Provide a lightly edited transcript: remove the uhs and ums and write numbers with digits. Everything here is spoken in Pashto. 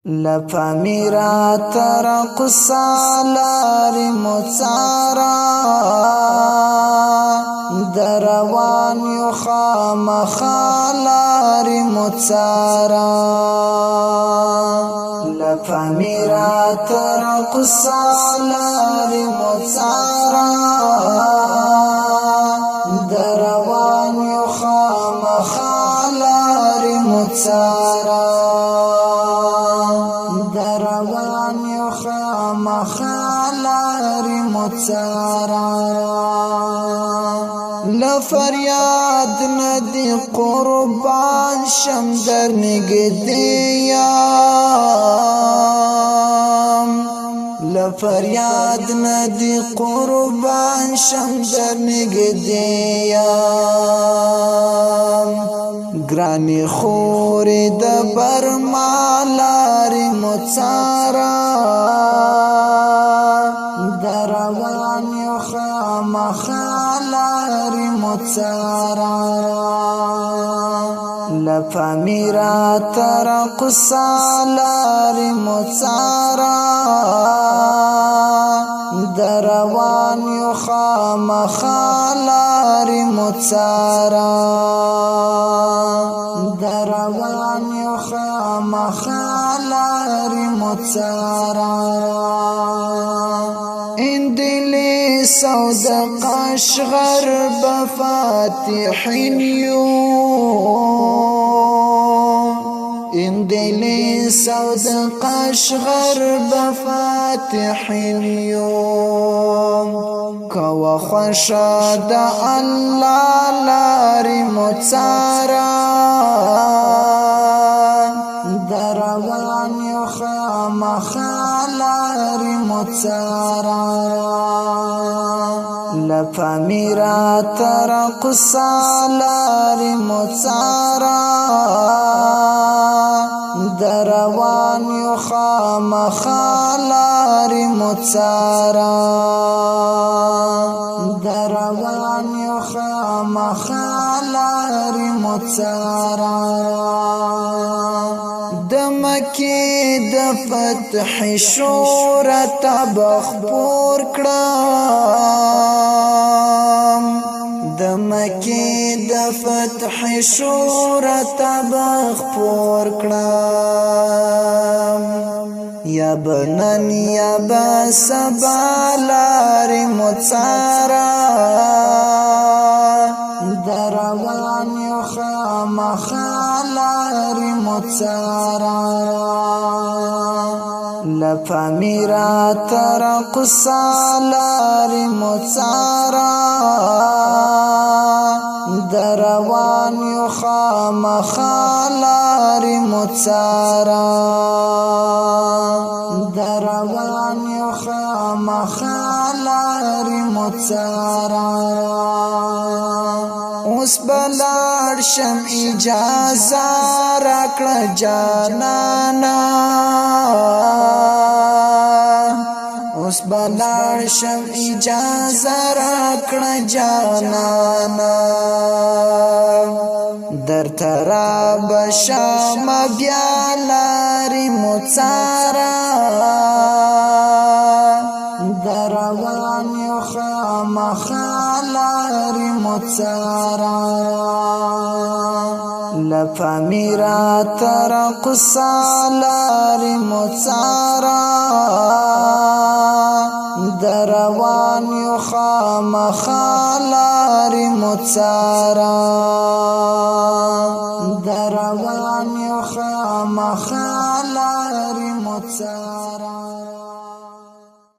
لفمیرا ترقصا لاری مڅارا دروان یو خامخا لاری مڅارا لفمیرا ترقصا لاری مڅارا دروان یو خامخا لاری مڅارا دروان یو خامخا لاری مڅارا لفریاد ندی قربان شم در نگدیم لفریاد ندی قربان شم در نگدیم گرانی خوری د برما لاری مڅارا دروان یو خامخا لاری مڅارا لفمیرا ترقصا لاری مڅارا دروان یو خامخا لاری مڅارا دروان یو خامخا لاری مڅارا اندلی سود قشغر بفاتحین یو اندلی سود قشغر بفاتحین یو کوا خوشاد الله لاری مڅارا دروان یو خامخا لاری مڅارا لفمیرا ترقصا لاری مڅارا دروان یو خامخا لاری مڅارا دروان یو خامخا لاری مڅارا د مکی د فتح شورت بخپور کړم د مکی د فتح شورت بخپور کړم یا بنن یا بسبا لاری مڅارا دروان یو خامخا لاری مڅارا لفمیرا ترقصا لاری مڅارا دروان یو خامخا لاری مڅارا دروان یو خامخا لاری مڅارا اوس بلار شم اجازه راکړه جانانا اوس بلار شم اجازه راکړه جانانا در ترا بشام بیا لاری مڅارا دروان یو خامخا لاری مڅارا لفمیرا ترقصا لاری مڅارا دروان یو خامخا لاری مڅارا دروان یو خامخا لاری مڅارا